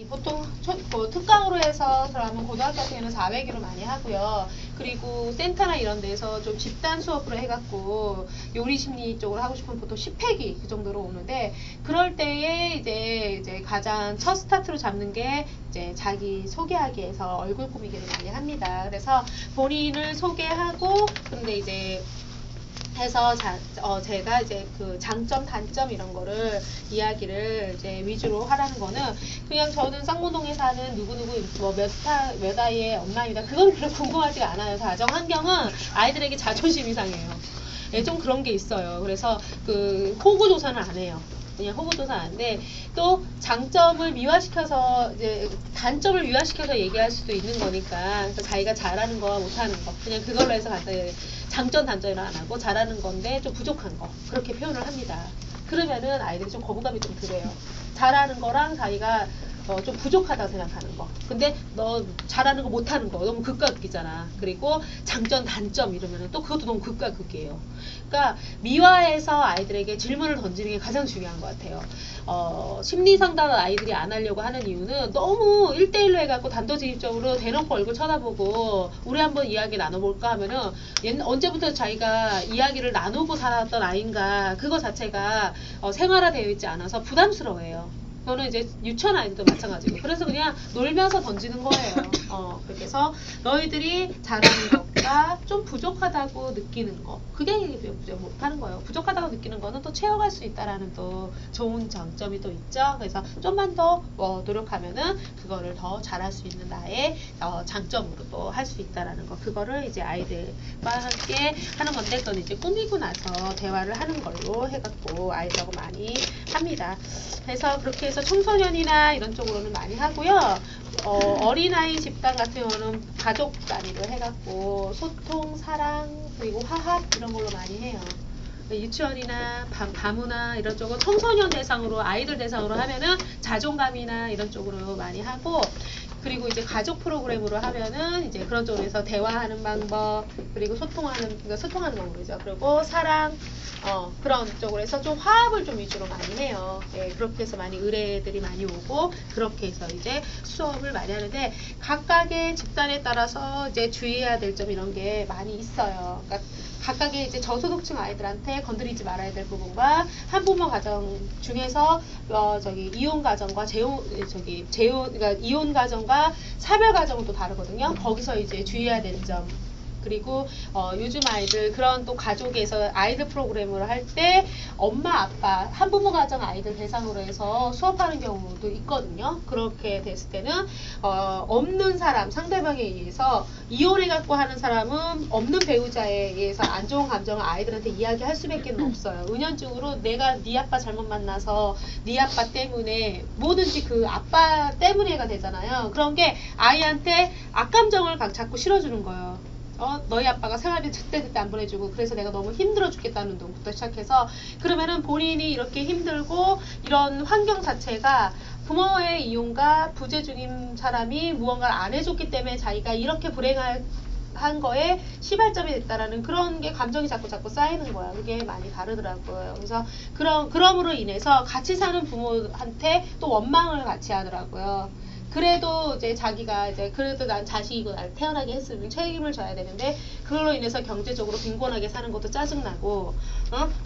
보통 특강으로 해서 그러면 고등학교 같은 경우는 400위로 많이 하고요. 그리고 센터나 이런 데서 좀 집단 수업으로 해갖고 요리 심리 쪽으로 하고 싶으면 보통 10회기 그 정도로 오는데, 그럴 때에 이제 가장 첫 스타트로 잡는 게 이제 자기 소개하기 위해서 얼굴 꾸미기를 많이 합니다. 그래서 본인을 소개하고, 근데 이제 해서 제가 이제 그 장점, 단점 이런 거를 이야기를 이제 위주로 하라는 거는, 그냥 저는 쌍문동에 사는 누구누구 뭐 몇 아이의 엄마입니다. 그건 별로 궁금하지가 않아요. 가정 환경은 아이들에게 자존심 이상해요. 예, 좀 그런 게 있어요. 그래서 그 호구 조사는 안 해요. 그냥 호구조사 안 돼. 또 장점을 미화시켜서 이제 단점을 미화시켜서 얘기할 수도 있는 거니까, 그래서 자기가 잘하는 거와 못하는 거 그냥 그걸로 해서 간단히 장점 단점을 안 하고 잘하는 건데 좀 부족한 거 그렇게 표현을 합니다. 그러면은 아이들이 좀 거부감이 좀 들어요. 잘하는 거랑 자기가 좀 부족하다고 생각하는 거. 근데 너 잘하는 거 못하는 거 너무 극과 극이잖아. 그리고 장점 단점 이러면은 또 그것도 너무 극과 극이에요. 그러니까 미화해서 아이들에게 질문을 던지는 게 가장 중요한 것 같아요. 심리 상담을 아이들이 안 하려고 하는 이유는 너무 1대1로 해갖고 단도직입적으로 대놓고 얼굴 쳐다보고 우리 한번 이야기 나눠볼까 하면은 언제부터 자기가 이야기를 나누고 살았던 아이인가, 그거 자체가 생활화되어 있지 않아서 부담스러워해요. 저는 이제 유치원 아이들도 마찬가지고, 그래서 그냥 놀면서 던지는 거예요. 그렇게 해서 너희들이 잘하는 것과 좀 부족하다고 느끼는 거, 그게 못하는 거예요. 부족하다고 느끼는 거는 또 채워갈 수 있다라는 또 좋은 장점이 또 있죠. 그래서 좀만 더 노력하면은 그거를 더 잘할 수 있는 나의 장점으로 또 할 수 있다라는 거, 그거를 이제 아이들과 함께 하는 건데, 그건 이제 꾸미고 나서 대화를 하는 걸로 해갖고 아이들하고 많이 합니다. 그래서 그렇게 해서 청소년이나 이런 쪽으로는 많이 하고요. 어린아이 집단 같은 경우는 가족 단위로 해갖고 소통, 사랑, 그리고 화합 이런 걸로 많이 해요. 유치원이나 가무나 이런 쪽은 청소년 대상으로, 아이들 대상으로 하면은 자존감이나 이런 쪽으로 많이 하고, 그리고 이제 가족 프로그램으로 하면은 이제 그런 쪽에서 대화하는 방법, 그리고 소통하는 방법이죠. 그리고 사랑, 그런 쪽으로 해서 좀 화합을 좀 위주로 많이 해요. 예, 그렇게 해서 많이 의뢰들이 많이 오고, 그렇게 해서 이제 수업을 많이 하는데, 각각의 집단에 따라서 이제 주의해야 될 점 이런 게 많이 있어요. 그러니까 각각의 이제 저소득층 아이들한테 건드리지 말아야 될 부분과 한부모 가정 중에서 이혼 가정과 그러니까 이혼 가정과 사별 가정은 또 다르거든요. 거기서 이제 주의해야 될 점. 그리고 요즘 아이들 그런 또 가족에서 아이들 프로그램을 할 때 엄마 아빠 한부모 가정 아이들 대상으로 해서 수업하는 경우도 있거든요. 그렇게 됐을 때는 없는 사람, 상대방에 의해서 이혼해 갖고 하는 사람은 없는 배우자에 의해서 안 좋은 감정을 아이들한테 이야기할 수밖에 없어요. 은연중으로 내가 네 아빠 잘못 만나서 네 아빠 때문에 뭐든지 그 아빠 때문에가 되잖아요. 그런 게 아이한테 악감정을 자꾸 실어주는 거예요. 너희 아빠가 생활비 제때 안 보내주고 그래서 내가 너무 힘들어 죽겠다는 둥부터 시작해서, 그러면은 본인이 이렇게 힘들고 이런 환경 자체가 부모의 이혼과 부재 중인 사람이 무언가를 안 해줬기 때문에 자기가 이렇게 불행한 거에 시발점이 됐다라는 그런 게 감정이 자꾸 쌓이는 거야. 그게 많이 다르더라고요. 그래서 그럼으로 인해서 같이 사는 부모한테 또 원망을 같이 하더라고요. 그래도 이제 자기가 이제 그래도 난 자식이고 날 태어나게 했으면 책임을 져야 되는데, 그걸로 인해서 경제적으로 빈곤하게 사는 것도 짜증나고,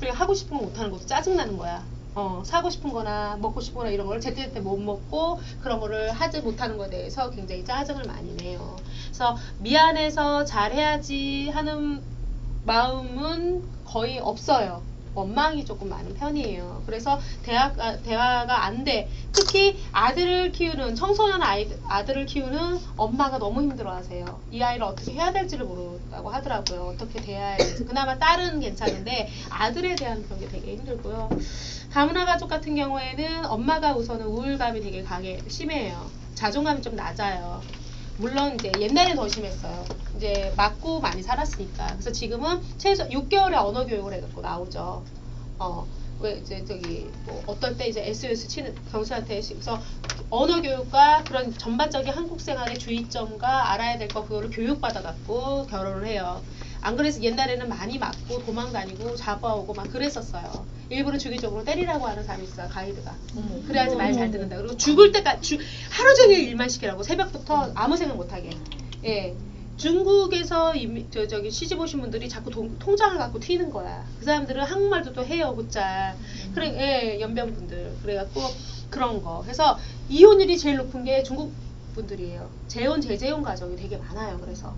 그리고 하고 싶은 거 못하는 것도 짜증나는 거야. 사고 싶은 거나 먹고 싶은 거나 이런 걸 제때제때 못 먹고 그런 거를 하지 못하는 거에 대해서 굉장히 짜증을 많이 내요. 그래서 미안해서 잘해야지 하는 마음은 거의 없어요. 원망이 조금 많은 편이에요. 그래서 대화가 안 돼. 특히 아들을 키우는, 청소년 아들을 키우는 엄마가 너무 힘들어하세요. 이 아이를 어떻게 해야 될지를 모른다고 하더라고요. 어떻게 대해야 될지. 그나마 딸은 괜찮은데 아들에 대한 그런 게 되게 힘들고요. 다문화 가족 같은 경우에는 엄마가 우선은 우울감이 되게 심해요. 자존감이 좀 낮아요. 물론 이제 옛날엔 더 심했어요. 이제 맞고 많이 살았으니까. 그래서 지금은 최소 6개월의 언어 교육을 해갖고 나오죠. 왜 이제 뭐 어떨 때 이제 SOS 치는 경수한테, 그래서 언어 교육과 그런 전반적인 한국 생활의 주의점과 알아야 될 거, 그거를 교육받아갖고 결혼을 해요. 안 그래서 옛날에는 많이 맞고 도망 다니고 잡아오고 막 그랬었어요. 일부러 주기적으로 때리라고 하는 사람이 있어요, 가이드가. 그래야지 말 잘 듣는다. 그리고 죽을 때까지 하루 종일 일만 시키라고, 새벽부터 아무 생각 못하게. 예. 중국에서 저기 시집 오신 분들이 자꾸 통장을 갖고 튀는 거야. 그 사람들은 한국말도 또 해요, 곧잘. 그래, 예, 연변분들. 그래갖고 그런 거. 그래서 이혼율이 제일 높은 게 중국 분들이에요. 재혼, 재재혼 가정이 되게 많아요. 그래서.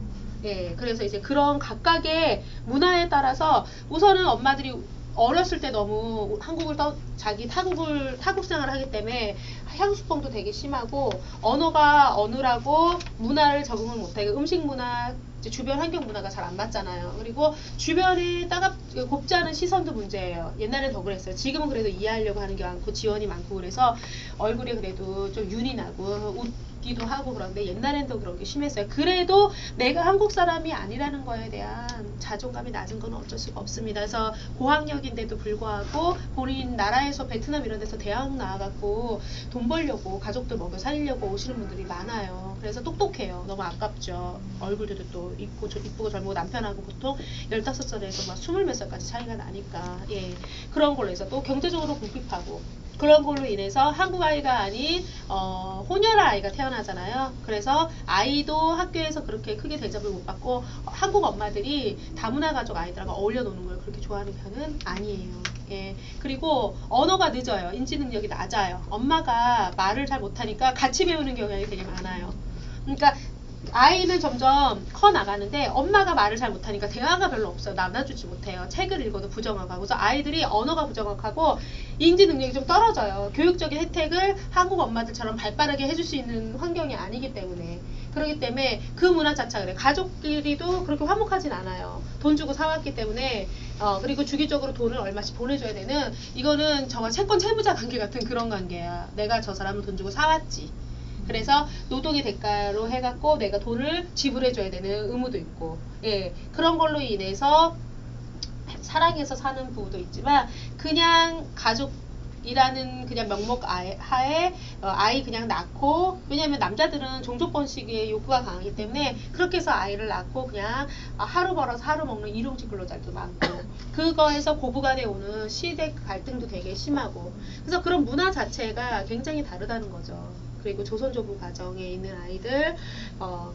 예, 그래서 이제 그런 각각의 문화에 따라서 우선은 엄마들이 어렸을 때 너무 한국을 자기 타국 생활을 하기 때문에 향수병도 되게 심하고 언어가 어느라고 문화를 적응을 못하게 음식 문화, 주변 환경 문화가 잘 안 맞잖아요. 그리고 주변에 곱지 않은 시선도 문제예요. 옛날엔 더 그랬어요. 지금은 그래도 이해하려고 하는 게 많고 지원이 많고 그래서 얼굴에 그래도 좀 윤이 나고 웃기도 하고 그런데 옛날엔 더 그런 게 심했어요. 그래도 내가 한국 사람이 아니라는 거에 대한 자존감이 낮은 건 어쩔 수가 없습니다. 그래서 고학력인데도 불구하고 본인 나라에서 베트남 이런 데서 대학 나와갖고 돈 벌려고 가족들 먹여 살리려고 오시는 분들이 많아요. 그래서 똑똑해요. 너무 아깝죠. 얼굴들도 또 이쁘고 젊고 남편하고 보통 15살에서 막 20몇 살까지 차이가 나니까 예, 그런 걸로 해서 또 경제적으로 궁핍하고 그런 걸로 인해서 한국 아이가 아닌 혼혈 아이가 태어나잖아요. 그래서 아이도 학교에서 그렇게 크게 대접을 못 받고 한국 엄마들이 다문화 가족 아이들하고 어울려 노는 걸 그렇게 좋아하는 편은 아니에요. 예. 그리고 언어가 늦어요. 인지 능력이 낮아요. 엄마가 말을 잘 못하니까 같이 배우는 경향이 되게 많아요. 그러니까 아이는 점점 커 나가는데 엄마가 말을 잘 못하니까 대화가 별로 없어요. 나눠주지 못해요. 책을 읽어도 부정확하고. 그래서 아이들이 언어가 부정확하고 인지 능력이 좀 떨어져요. 교육적인 혜택을 한국 엄마들처럼 발빠르게 해줄 수 있는 환경이 아니기 때문에. 그렇기 때문에 그 문화 자체가 그래. 가족끼리도 그렇게 화목하진 않아요. 돈 주고 사왔기 때문에 그리고 주기적으로 돈을 얼마씩 보내줘야 되는 이거는 정말 채권 채무자 관계 같은 그런 관계야. 내가 저 사람을 돈 주고 사왔지. 그래서 노동의 대가로 해갖고 내가 돈을 지불해줘야 되는 의무도 있고, 예, 그런 걸로 인해서 사랑해서 사는 부부도 있지만 그냥 가족이라는 그냥 명목 하에 아이 그냥 낳고, 왜냐면 남자들은 종족번식의 욕구가 강하기 때문에 그렇게 해서 아이를 낳고 그냥 하루 벌어서 하루 먹는 일용직 근로자들도 많고, 그거에서 고부간에 오는 시대 갈등도 되게 심하고, 그래서 그런 문화 자체가 굉장히 다르다는 거죠. 그리고 조선조부 가정에 있는 아이들,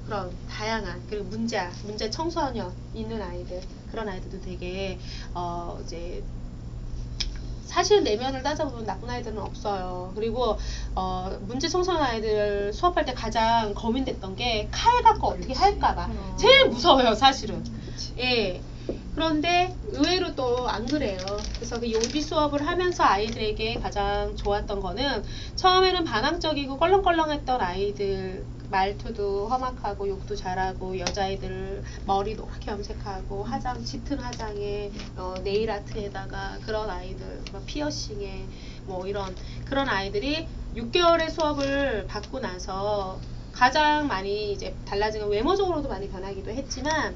그런 다양한, 그리고 문제 청소년 있는 아이들, 그런 아이들도 되게, 이제, 사실 내면을 따져보면 나쁜 아이들은 없어요. 그리고, 문제 청소년 아이들 수업할 때 가장 고민됐던 게 칼 갖고 어떻게 할까봐. 제일 무서워요, 사실은. 예. 그런데 의외로 또 안 그래요. 그래서 그 요리 수업을 하면서 아이들에게 가장 좋았던 거는 처음에는 반항적이고 껄렁껄렁했던 아이들, 말투도 험악하고 욕도 잘하고 여자아이들 머리 노랗게 염색하고 화장 짙은 화장에 네일 아트에다가 그런 아이들 막 피어싱에 뭐 이런 그런 아이들이 6개월의 수업을 받고 나서 가장 많이 이제 달라진 건 외모적으로도 많이 변하기도 했지만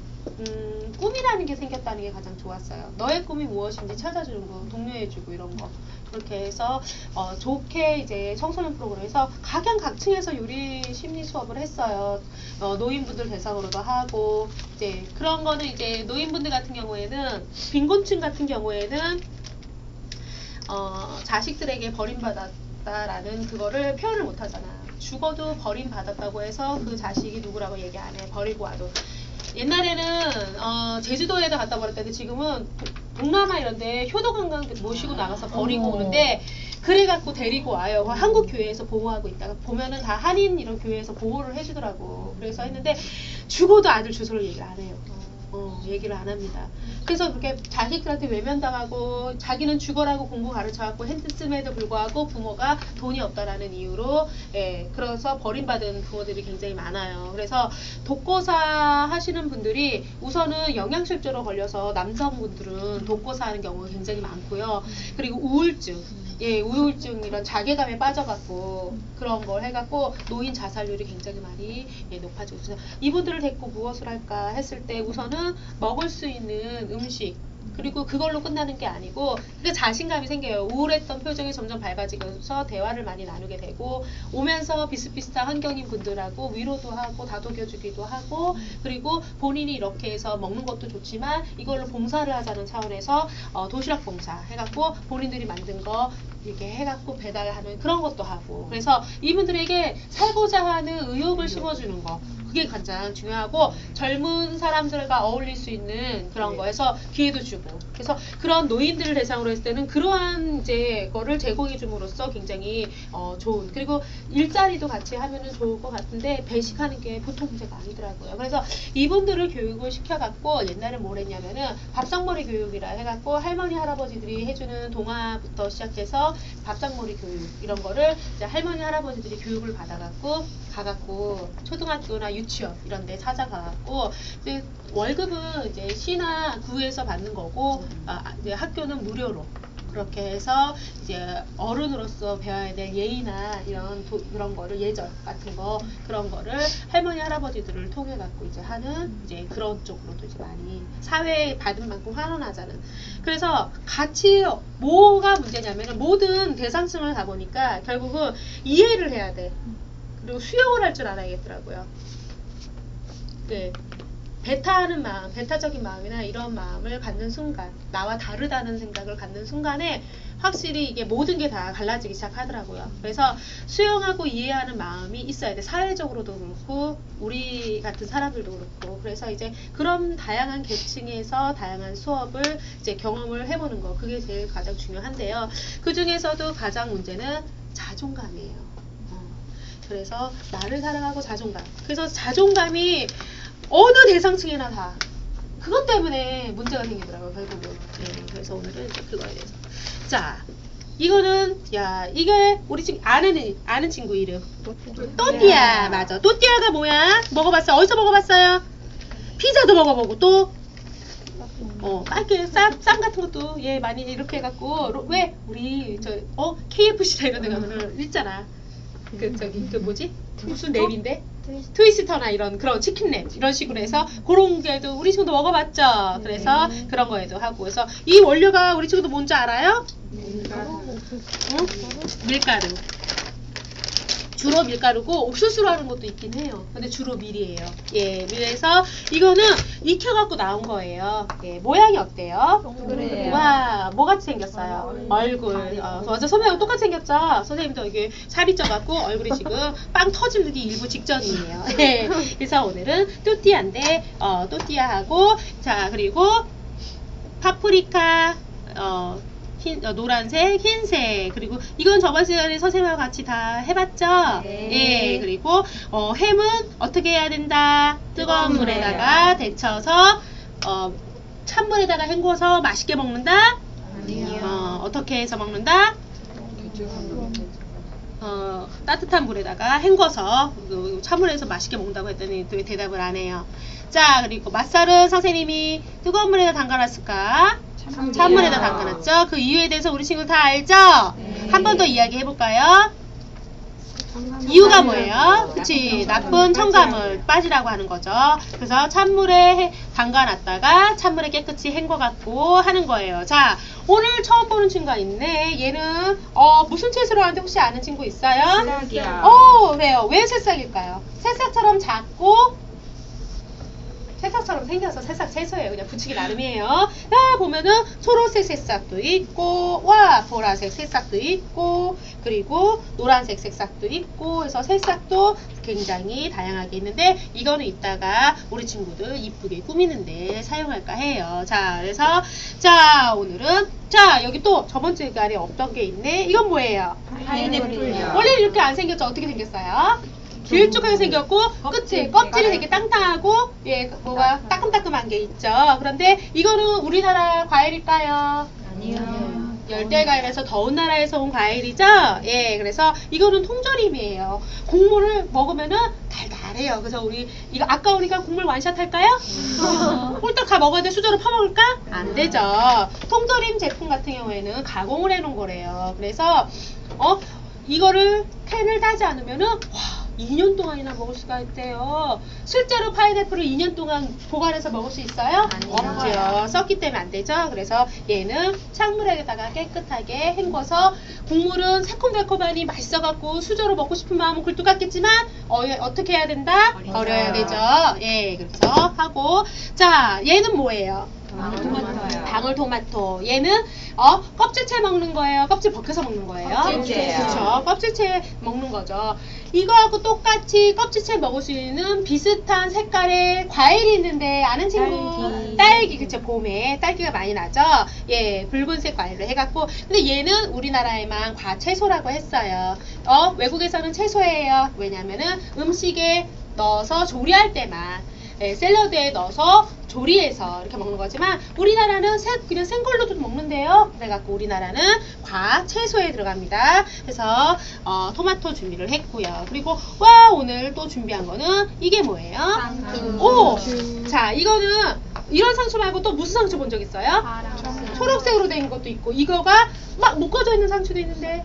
꿈이라는 게 생겼다는 게 가장 좋았어요. 너의 꿈이 무엇인지 찾아주는 거, 독려해주고 이런 거. 그렇게 해서 좋게 이제 청소년 프로그램에서 각양각층에서 요리 심리 수업을 했어요. 노인분들 대상으로도 하고 이제 그런 거는 이제 노인분들 같은 경우에는 빈곤층 같은 경우에는 자식들에게 버림받았다라는 그거를 표현을 못 하잖아. 죽어도 버림받았다고 해서 그 자식이 누구라고 얘기 안 해. 버리고 와도. 옛날에는 제주도에다 갖다 버렸다는데 지금은 동남아 이런데 효도관광 모시고 나가서 버리고 오는데 그래갖고 데리고 와요. 한국 교회에서 보호하고 있다가 보면은 다 한인 이런 교회에서 보호를 해주더라고. 그래서 했는데 죽어도 아들 주소를 얘기를 안 해요. 얘기를 안 합니다. 그래서 그렇게 자식들한테 외면당하고 자기는 죽어라고 공부 가르쳐갖고 했음에도 불구하고 부모가 돈이 없다라는 이유로 그래서 버림받은 부모들이 굉장히 많아요. 그래서 독거사 하시는 분들이 우선은 영양실조로 걸려서 남성분들은 독거사 하는 경우가 굉장히 많고요. 그리고 우울증, 우울증 이런 자괴감에 빠져갖고 그런 걸 해갖고 노인 자살률이 굉장히 많이 높아지고 있어요. 이분들을 데리고 무엇을 할까 했을 때 우선은 먹을 수 있는 음식 그리고 그걸로 끝나는 게 아니고 그 자신감이 생겨요. 우울했던 표정이 점점 밝아지면서 대화를 많이 나누게 되고 오면서 비슷비슷한 환경인 분들하고 위로도 하고 다독여주기도 하고 그리고 본인이 이렇게 해서 먹는 것도 좋지만 이걸로 봉사를 하자는 차원에서 도시락 봉사 해갖고 본인들이 만든 거 이렇게 해갖고 배달하는 그런 것도 하고 그래서 이분들에게 살고자 하는 의욕을 심어주는 거 그게 가장 중요하고 젊은 사람들과 어울릴 수 있는 그런 거에서 기회도 주고 그래서 그런 노인들을 대상으로 했을 때는 그러한 이제 거를 제공해 줌으로써 굉장히 좋은 그리고 일자리도 같이 하면은 좋을 것 같은데 배식하는 게 보통 문제가 아니더라고요. 그래서 이분들을 교육을 시켜갖고 옛날에 뭘 했냐면은 밥상머리 교육이라 해갖고 할머니 할아버지들이 해주는 동화부터 시작해서 밥상머리 교육 이런 거를 이제 할머니 할아버지들이 교육을 받아갖고 가갖고 초등학교나 유치원 이런 데 찾아가갖고 이제 월급은 이제 시나 구에서 받는 거고 이제 학교는 무료로 그렇게 해서 이제 어른으로서 배워야 될 예의나 이런 그런 거를 예절 같은 거 그런 거를 할머니 할아버지들을 통해 갖고 이제 하는 이제 그런 쪽으로도 이제 많이 사회에 받은 만큼 환원하자는 그래서 같이 뭐가 문제냐면은 모든 대상층을 가보니까 결국은 이해를 해야 돼. 그리고 수용을 할 줄 알아야겠더라고요. 네. 배타하는 마음, 배타적인 마음이나 이런 마음을 갖는 순간, 나와 다르다는 생각을 갖는 순간에 확실히 이게 모든 게 다 갈라지기 시작하더라고요. 그래서 수용하고 이해하는 마음이 있어야 돼. 사회적으로도 그렇고, 우리 같은 사람들도 그렇고. 그래서 이제 그런 다양한 계층에서 다양한 수업을 이제 경험을 해보는 거. 그게 제일 가장 중요한데요. 그 중에서도 가장 문제는 자존감이에요. 그래서 나를 사랑하고 자존감. 그래서 자존감이 어느 대상층이나 다 그것 때문에 문제가 생기더라고요. 결국은. 네, 그래서 오늘은 이제 그거에 대해서. 자, 이거는 이게 우리 지금 아는 친구 이름. 또띠아. 맞아. 또띠아가 뭐야? 먹어봤어? 어디서 먹어봤어요? 피자도 먹어보고 또 빨게 쌈 같은 것도 많이 이렇게 해갖고 왜 우리 KFC나 이런 데 가면은 있잖아. 그 뭐지? 무슨 랩인데? 트위스터나 이런 그런 치킨랩 이런 식으로 해서 그런 게도 우리 친구도 먹어봤죠. 그래서 그런 거에도 하고 그래서 이 원료가 우리 친구도 뭔지 알아요? 밀가루. 주로 밀가루고 옥수수로 하는 것도 있긴 해요. 근데 주로 밀이에요. 밀에서 이거는 익혀갖고 나온 거예요. 모양이 어때요? 그래요. 와, 뭐같이 생겼어요? 얼굴. 맞아, 선생님하고 똑같이 생겼죠? 선생님도 이게 살이 쪄갖고 얼굴이 지금 빵 터지기 일부 직전이에요. 그래서 오늘은 또띠아인데, 또띠아하고, 자, 그리고 파프리카, 노란색, 흰색, 그리고 이건 저번 시간에 선생님과 같이 다 해봤죠? 네. 그리고 햄은 어떻게 해야 된다? 뜨거운 물에다가 데쳐서 찬물에다가 헹궈서 맛있게 먹는다? 아니요. 어떻게 해서 먹는다? 따뜻한 물에다가 헹궈서 찬물에서 맛있게 먹는다고 했더니 왜 대답을 안 해요? 자, 그리고 맛살은 선생님이 뜨거운 물에다 담가놨을까? 찬물에다 담가놨죠? 그 이유에 대해서 우리 친구 다 알죠? 한 번 더 이야기 해볼까요? 이유가 뭐예요? 그치, 나쁜 첨가물 빠지라고 하는 거죠. 그래서 찬물에 담가놨다가 찬물에 깨끗이 헹궈갖고 하는 거예요. 자, 오늘 처음 보는 친구가 있네. 얘는 무슨 채소로 하는데 혹시 아는 친구 있어요? 새싹이요. 왜요? 왜 새싹일까요? 새싹처럼 작고 새싹처럼 생겨서 새싹 채소예요. 그냥 붙이기 나름이에요. 보면은 초록색 새싹도 있고, 보라색 새싹도 있고, 그리고 노란색 새싹도 있고, 그래서 새싹도 굉장히 다양하게 있는데, 이거는 이따가 우리 친구들 이쁘게 꾸미는데 사용할까 해요. 자, 그래서, 자, 오늘은, 자, 여기 또 저번 주에 없던 게 있네. 이건 뭐예요? 파인애플이요. 원래는 이렇게 안 생겼죠? 어떻게 생겼어요? 길쭉하게 생겼고 껍질이 되게 땅땅하고 뭐가 따끔따끔한 게 있죠. 그런데 이거는 우리나라 과일일까요? 아니요. 열대과일에서 더운 나라에서 온 과일이죠. 그래서 이거는 통조림이에요. 국물을 먹으면은 달달해요. 그래서 우리 이거 아까우니까 국물 완샷 할까요? 홀딱 다 먹어야 돼. 수저로 퍼먹을까? 안 되죠. 통조림 제품 같은 경우에는 가공을 해놓은 거래요. 그래서 이거를 캔을 따지 않으면은 2년 동안이나 먹을 수가 있대요. 실제로 파인애플을 2년 동안 보관해서 먹을 수 있어요? 아니요. 없죠. 썩기 때문에 안 되죠. 그래서 얘는 찬물에다가 깨끗하게 헹궈서 국물은 새콤달콤하니 맛있어갖고 수저로 먹고 싶은 마음은 굴뚝 같겠지만 어떻게 해야 된다? 버려야 되죠. 예, 그래서 하고 자 얘는 뭐예요? 방울토마토요. 방울토마토. 얘는 껍질째 먹는 거예요? 껍질 벗겨서 먹는 거예요? 껍질째예요. 그렇죠. 껍질째 먹는 거죠. 이거하고 똑같이 껍질째 먹을 수 있는 비슷한 색깔의 과일이 있는데 아는 친구? 딸기. 그쵸. 봄에 딸기가 많이 나죠. 예, 붉은색 과일로 해갖고. 근데 얘는 우리나라에만 과채소라고 했어요. 외국에서는 채소예요. 왜냐면은 음식에 넣어서 조리할 때만, 예, 샐러드에 넣어서 조리해서 이렇게 먹는 거지만 우리나라는 그냥 생걸로도 먹는데요. 그래갖고 우리나라는 과채소에 들어갑니다. 그래서 토마토 준비를 했고요. 그리고 오늘 또 준비한 거는 이게 뭐예요? 상추. 오! 자, 이거는 이런 상추 말고 또 무슨 상추 본 적 있어요? 초록색으로 된 것도 있고 이거가 막 묶어져 있는 상추도 있는데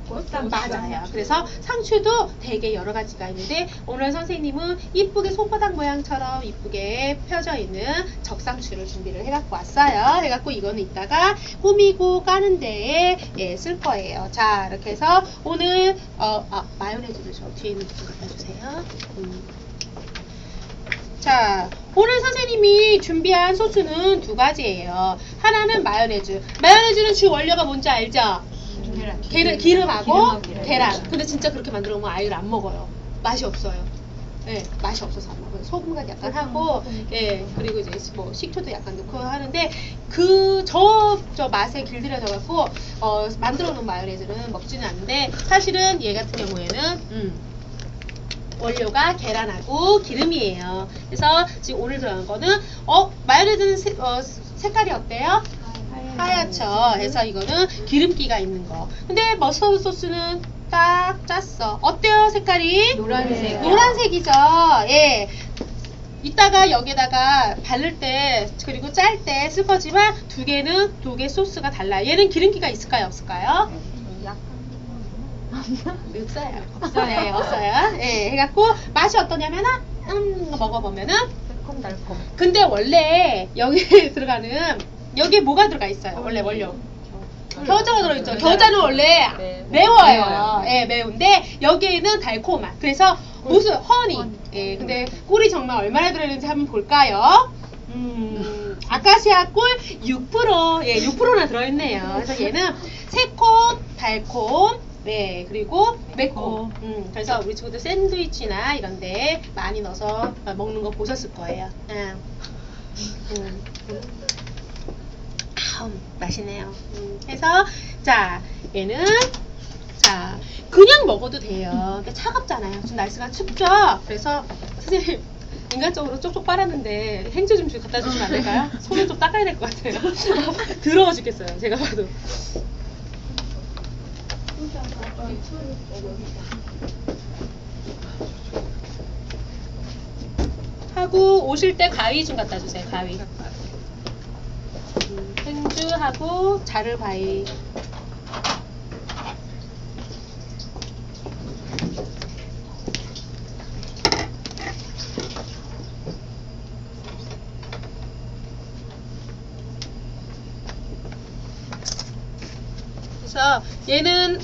맞아요. 그래서 상추도 되게 여러 가지가 있는데 오늘 선생님은 이쁘게 손바닥 모양처럼 이쁘게 펴져 있는 적상추를 준비를 해갖고 왔어요. 해갖고 이거는 이따가 꾸미고 까는 데에 쓸 거예요. 자, 이렇게 해서 오늘 마요네즈를 저 뒤에 있는 부분 갖다 주세요. 자, 오늘 선생님이 준비한 소스는 두 가지예요. 하나는 마요네즈. 마요네즈는 주 원료가 뭔지 알죠? 기름하고 계란. 근데 진짜 그렇게 만들어 먹으면 아이를 안 먹어요. 맛이 없어요. 예, 맛이 없어서 안 먹어요. 소금간 약간 하고, 예, 그리고 이제 뭐 식초도 약간 넣고 하는데 저 맛에 길들여져갖고 만들어 놓은 마요네즈는 먹지는 않는데 사실은 얘 같은 경우에는 원료가 계란하고 기름이에요. 그래서 지금 오늘 들어간 거는 마요네즈는 색깔이 어때요? 하얗죠. 그래서 이거는 기름기가 있는 거. 근데 머스터드 소스는 딱 짰어. 어때요, 색깔이? 노란색. 노란색이죠. 예. 이따가 여기다가 바를 때 그리고 짤 때 쓸 거지만 두 개 소스가 달라요. 얘는 기름기가 있을까요, 없을까요? 없어요. 네, 없어요. 예, 해갖고 맛이 어떠냐면은 먹어보면은 새콤달콤. 근데 원래 여기에 들어가는 여기에 뭐가 들어가 있어요? 원래 원료. 겨자가 들어있죠. 겨자는 원래 매워요. 매워요. 예, 매운데 여기에는 달콤한. 그래서 무슨 허니. 예, 근데 꿀이 정말 얼마나 들어있는지 한번 볼까요? 아카시아 꿀 6%. 예, 6%나 들어있네요. 그래서 얘는 새콤, 달콤. 네, 그리고 매콤. 그래서 우리 친구들 샌드위치나 이런데 많이 넣어서 먹는 거 보셨을 거예요. 맛있네요. 해서 자 얘는 자 그냥 먹어도 돼요. 근데 차갑잖아요. 지금 날씨가 춥죠. 그래서 선생님 인간적으로 쪽쪽 빨았는데 행주 좀 갖다 주시면 안 될까요? 손을 좀 닦아야 될 것 같아요. 더러워 죽겠어요. 제가 봐도. 하고 오실 때 가위 좀 갖다 주세요. 가위. 행주하고 자를 과일. 그래서 얘는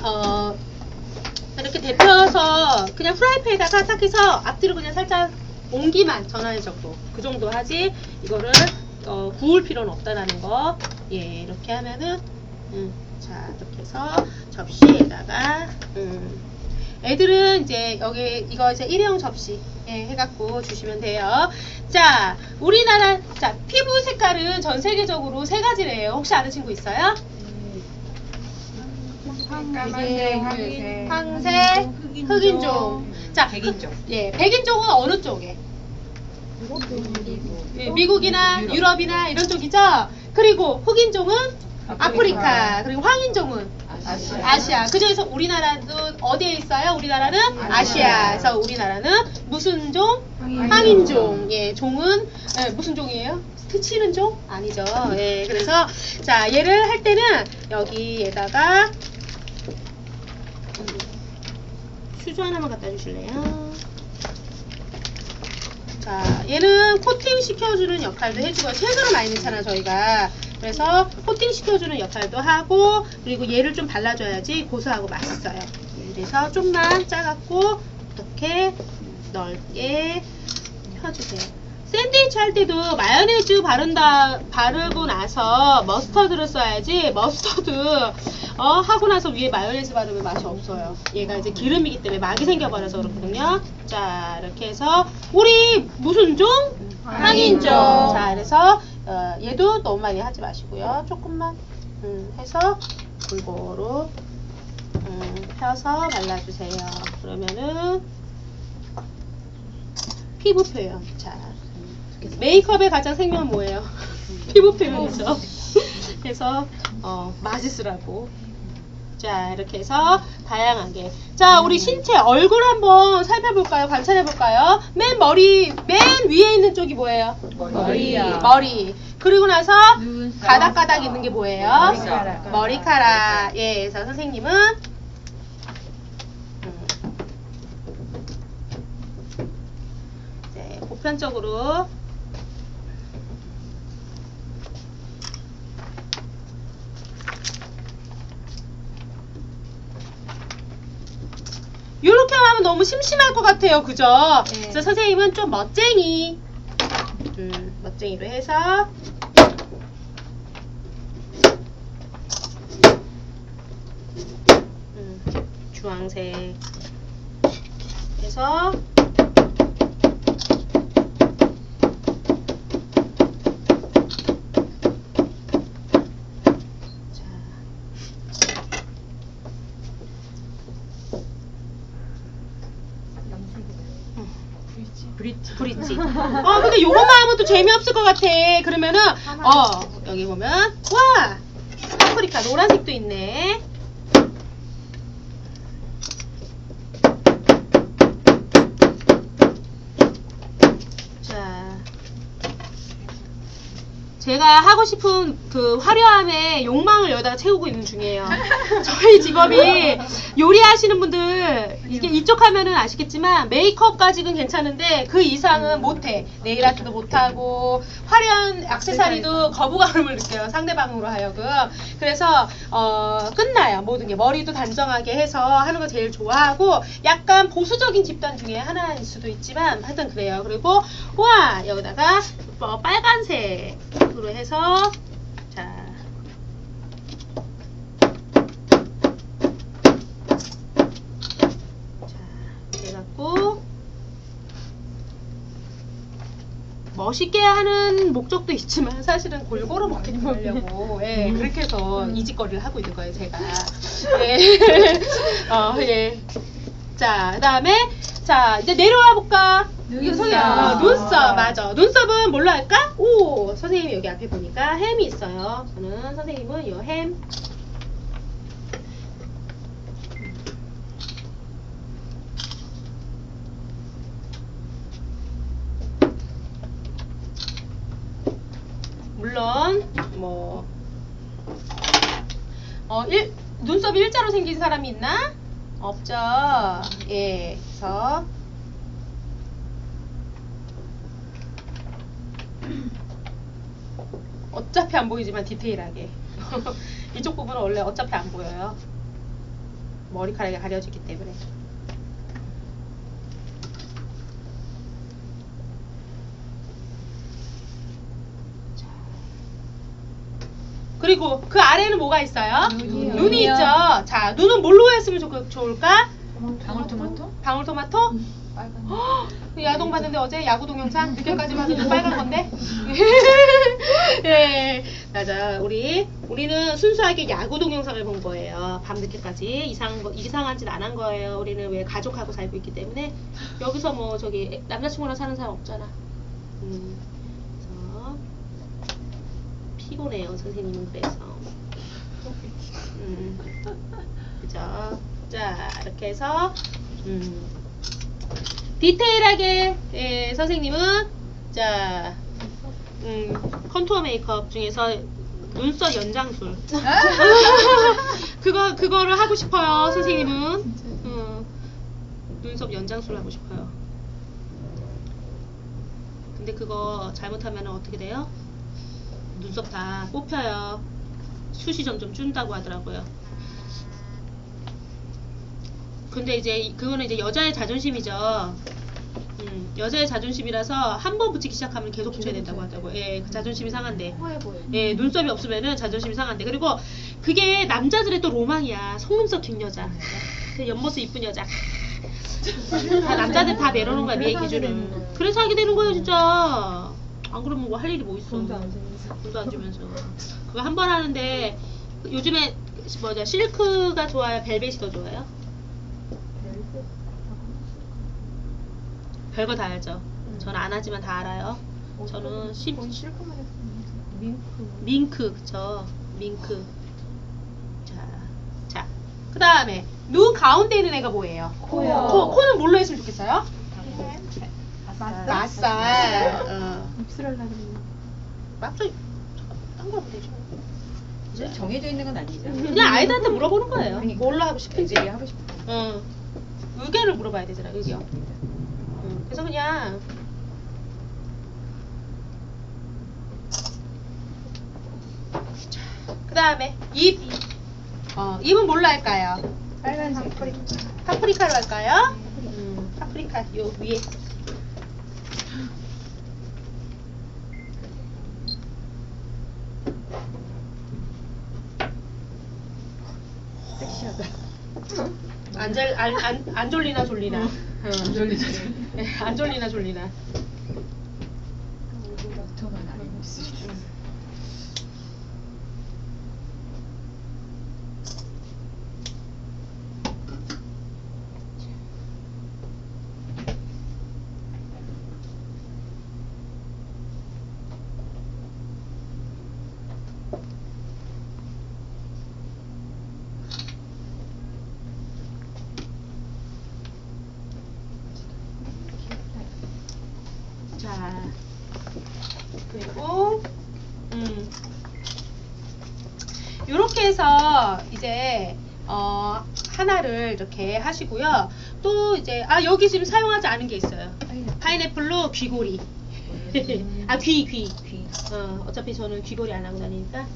이렇게 데펴서 그냥 프라이팬에다가 딱 해서 앞뒤로 그냥 살짝 옹기만 전환의 정도 그 정도 하지 이거를 구울 필요는 없다라는 거. 예, 이렇게 하면은 자 이렇게 해서 접시에다가 애들은 이제 여기 이거 이제 일회용 접시 해갖고 주시면 돼요. 자 우리나라 자 피부 색깔은 전 세계적으로 세 가지래요. 혹시 아는 친구 있어요? 황색, 흑인종. 자, 백인종. 예, 백인종은 어느 쪽에? 예, 미국이나 유럽이나 이런 쪽이죠. 그리고 흑인종은 아프리카. 그리고 황인종은 아시아. 그중에서 우리나라도 어디에 있어요? 우리나라는 아시아. 그래서 우리나라는 무슨 종? 황인종. 예, 종은 무슨 종이에요? 스치는 종? 아니죠. 예, 그래서 자 얘를 할 때는 여기에다가 슈즈 하나만 갖다 주실래요? 자, 얘는 코팅 시켜주는 역할도 해주고 채소를 많이 넣잖아 저희가. 그래서 코팅 시켜주는 역할도 하고 그리고 얘를 좀 발라줘야지 고소하고 맛있어요. 그래서 좀만 짜갖고 이렇게 넓게 펴주세요. 샌드위치 할 때도 마요네즈 바르고 나서 머스터드를 써야지 머스터드 하고 나서 위에 마요네즈 바르면 맛이 없어요. 얘가 이제 기름이기 때문에 막이 생겨버려서 그렇거든요. 자, 이렇게 해서 우리 무슨 종? 항인종. 자, 그래서 얘도 너무 많이 하지 마시고요. 조금만 해서 골고루 펴서 발라주세요. 그러면은 피부 표현. 자, 메이크업의 가장 생명은 뭐예요? 피부 표현이죠. 그래서 맛있으라고. 자, 이렇게 해서 다양하게. 자, 우리 신체 얼굴 한번 살펴볼까요? 관찰해볼까요? 맨 위에 있는 쪽이 뭐예요? 머리요. 머리. 그리고 나서 눈썹. 가닥가닥 있는 게 뭐예요? 머리카락. 머리카락. 예, 그래서 선생님은 네, 보편적으로 이렇게 하면 너무 심심할 것 같아요. 그죠? 네. 그래서 선생님은 좀 멋쟁이 멋쟁이로 해서 주황색 해서 브릿지. 근데 요것만 하면 또 재미없을 것 같아. 그러면은, 여기 보면, 와! 파프리카 노란색도 있네. 자. 제가 하고 싶은 그 화려함의 욕망을 여기다가 채우고 있는 중이에요. 저희 직업이 요리하시는 분들 이쪽 하면은 아시겠지만 메이크업까지는 괜찮은데 그 이상은 못해. 네일아트도 못하고 화려한 액세서리도 거부감을 느껴요. 상대방으로 하여금. 그래서 끝나요. 모든 게 머리도 단정하게 해서 하는 거 제일 좋아하고 약간 보수적인 집단 중에 하나일 수도 있지만 하여튼 그래요. 그리고 와 여기다가 빨간색으로 해서 자 해갖고 멋있게 하는 목적도 있지만 사실은 골고루 먹기를 하려고 예, 그렇게 해서 이 짓거리를 하고 있는 거예요 제가. 예. 예. 자 그다음에 자 이제 내려와 볼까? 눈썹. 눈썹 맞아. 눈썹은 뭘로 할까? 오 선생님이 여기 앞에 보니까 햄이 있어요. 저는 선생님은 이 햄. 물론 뭐 눈썹이 일자로 생긴 사람이 있나? 없죠. 예, 그래서 어차피 안 보이지만 디테일하게 이쪽 부분은 원래 어차피 안 보여요. 머리카락이 가려지기 때문에. 그리고 그 아래는 뭐가 있어요? 눈이요. 눈이 있죠. 자, 눈은 뭘로 했으면 좋을까? 방울토마토? 방울토마토? 빨간. 그 야동 봤는데 어제 야구 동영상 늦게까지 봤는데 빨간 건데. 예, 맞아. 우리는 순수하게 야구 동영상을 본 거예요. 밤 늦게까지 이상한 짓 안 한 거예요. 우리는 왜 가족하고 살고 있기 때문에 여기서 뭐 저기 남자친구랑 사는 사람 없잖아. 그래서 피곤해요 선생님은 그래서. 그죠? 자 이렇게 해서 디테일하게 예, 선생님은 자 컨투어 메이크업 중에서 눈썹 연장술 그거를 하고 싶어요 선생님은 눈썹 연장술 하고 싶어요. 근데 그거 잘못하면 어떻게 돼요? 눈썹 다 뽑혀요. 숱이 점점 준다고 하더라고요. 근데 이제 그거는 이제 여자의 자존심이죠. 여자의 자존심이라서 한 번 붙이기 시작하면 계속 붙여야 된다고 하더라고요. 예, 그 자존심이 상한데. 허해 보여. 예, 눈썹이 없으면은 자존심이 상한데. 그리고 그게 남자들의 또 로망이야. 속눈썹 긴 여자. 그 옆모습 이쁜 여자. 다 남자들 다 내려놓은 거야, 미의 기준은. 그래서 하게 되는 거예요, 진짜. 안 그러면 뭐 할 일이 뭐 있어. 돈도 안 주면서. 돈도 안 주면서. 그거 한 번 하는데 요즘에 뭐냐 실크가 좋아요, 벨벳이 더 좋아요? 별거 다 알죠. 저는 안 하지만 다 알아요. 저는 돈 실컷만 했으면 밍크. 밍크, 그쵸? 밍크. 자, 그 다음에 눈 가운데 있는 애가 뭐예요? 코요. 코는 뭘로 했으면 좋겠어요? 맛살. 맛살. 입술 하려고 그랬는데. 맛살. 딴거 하면 되죠. 이제 정해져 있는 건 아니죠. 그냥 아이들한테 물어보는 거예요. 그러니까. 뭘로 하고 싶은지. 애들이 하고 싶어. 의견을 물어봐야 되잖아, 의견. 그래서 그냥 그 다음에 입. 입은 뭘로 할까요? 빨간색. 파프리카로 할까요? 파프리카 요 위에. 섹시하다. 안 졸리나 졸리나. 안 졸리죠. 안 졸리나 졸리나. 더만 아닌 입술이. 자, 그리고 요렇게 해서 이제 하나를 이렇게 하시고요. 또 이제 여기 지금 사용하지 않은 게 있어요. 파인애플로 귀고리. 귀. 어차피 저는 귀고리 안 하고 다니니까.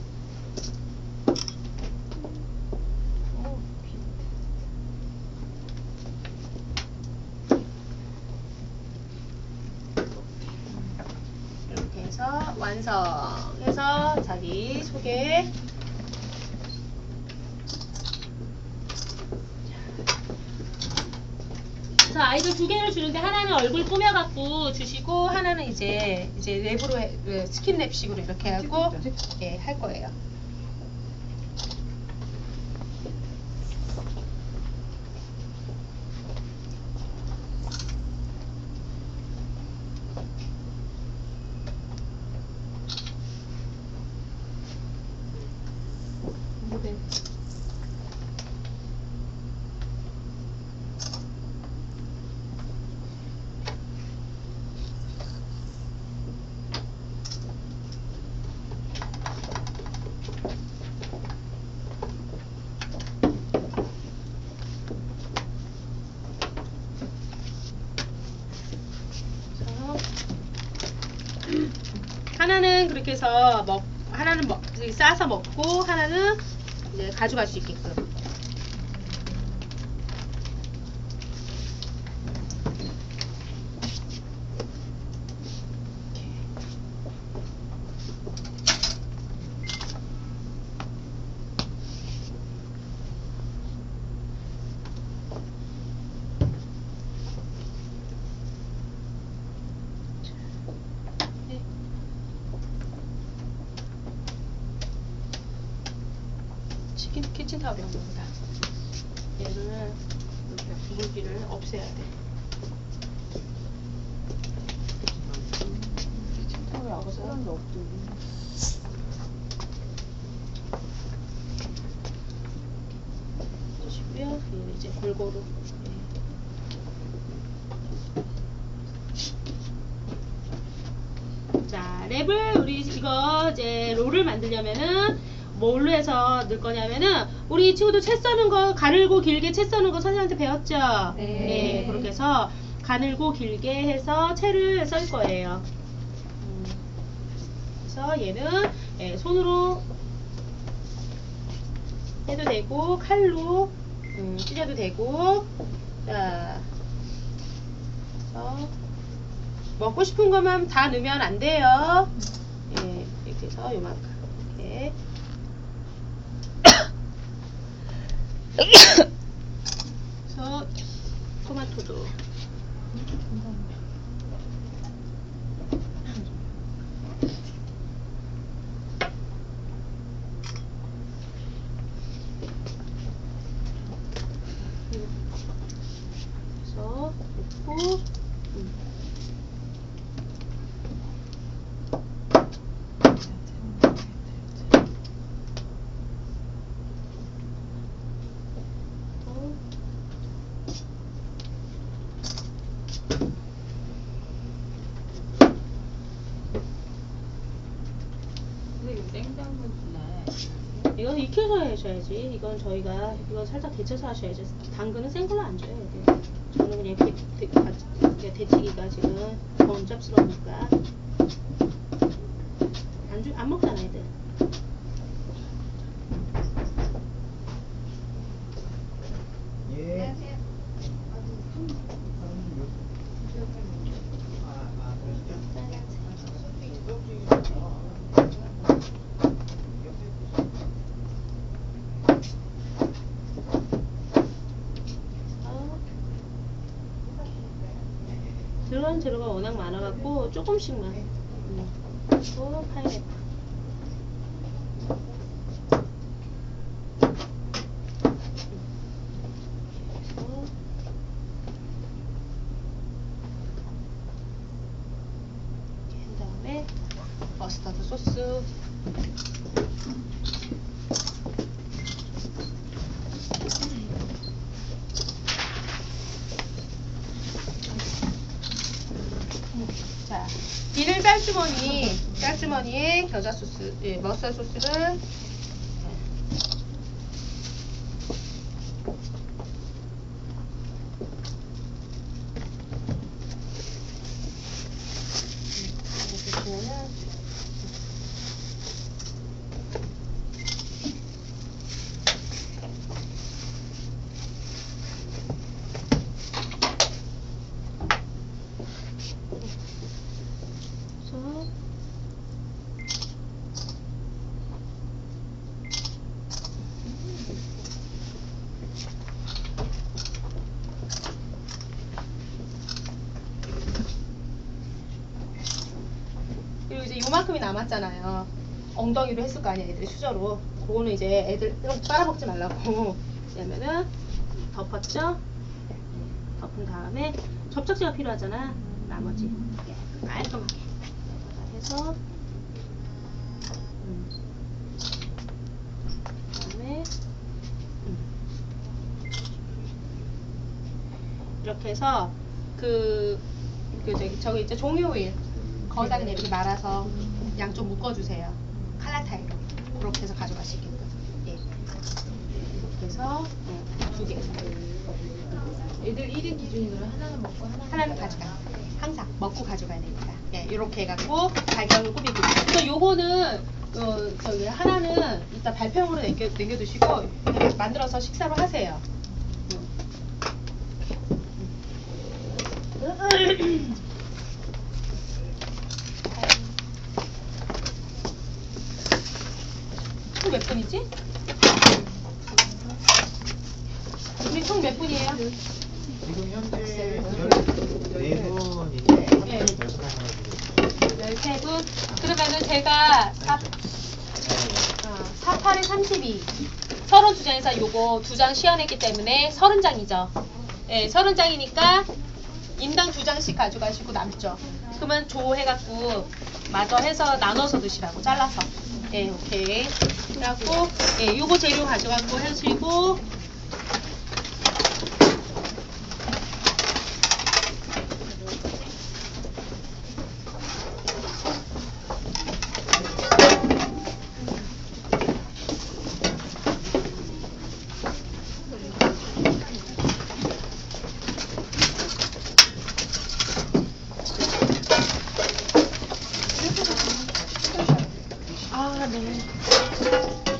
이렇게 해서 완성해서 자기 소개. 그래서 아이들 두 개를 주는데 하나는 얼굴 꾸며갖고 주시고 하나는 이제 랩으로 스킨랩식으로 이렇게 하고 예, 할 거예요. 모델. 하나는 그렇게 해서 하나는 싸서 먹고 하나는 이제 가져갈 수 있게끔. 키친타올이 없습니다. 얘를 물기를 없애야 돼. 왜 아까 사람도 없더니. 보시고요. 얘를 이제 골고루. 자, 랩을 우리 이거 이제 롤을 만들려면은 뭘로 해서 넣을 거냐면은 우리 친구들 채 써는 거 가늘고 길게 채 써는 거 선생님한테 배웠죠? 네. 그렇게 해서 가늘고 길게 해서 채를 썰 거예요. 그래서 얘는 손으로 해도 되고 칼로 찢어도 되고. 자, 그래서 먹고 싶은 것만 다 넣으면 안 돼요. 예, 이렇게 해서 요만큼 이렇게. 그래서 토마토도. 그래서 넣고. 근데 이거 생당근 주나요? 이건 익혀서 하셔야지. 이건 저희가 이건 살짝 데쳐서 하셔야지. 당근은 생 걸로 안 줘요. 애들. 저는 그냥 데치기가 지금 번잡스러우니까 안 먹잖아 애들. 예. 들어간 재료가 워낙 많아갖고 조금씩만. 그리고 파인애플. 그다음에 머스타드 소스. 자, 비늘 짤주머니에 겨자 소스, 머스타드 소스를 이렇게 주면은 그리고 이제 요만큼이 남았잖아요. 엉덩이로 했을 거 아니야, 애들이 수저로. 그거는 이제 애들 빨아먹지 말라고. 왜냐면은 덮었죠? 덮은 다음에 접착제가 필요하잖아. 나머지 깔끔하게 해서 그다음에 이렇게 해서 저기 있죠, 종이오일 거기다 그냥 이렇게 말아서 양쪽 묶어주세요. 칼라타이로 그렇게 해서 가져가시게끔. 예. 이렇게 해서 2개. 애들 1인 기준으로 하나는 먹고 하나는 가져가. 항상 먹고 가져가야 되니까. 예, 이렇게 해갖고 달걀을 꾸미고. 그래서 요거는 저기 하나는 이따 발표용으로 남겨두시고 그냥 만들어서 식사로 하세요. 총 몇 분이지? 우리 총 몇 분이에요? 지금 현재 14분인데 네. 13분? 그러면은 제가 48에 32 32장에서 요거 2장 시연했기 때문에 30장이죠. 예, 30장이니까 인당 2장씩 가져가시고 남죠. 그러면 조 해갖고 마저 해서 나눠서 드시라고 잘라서. 예, 오케이. 그래갖고 예, 요거 재료 가져갖고 하시고 아, 네.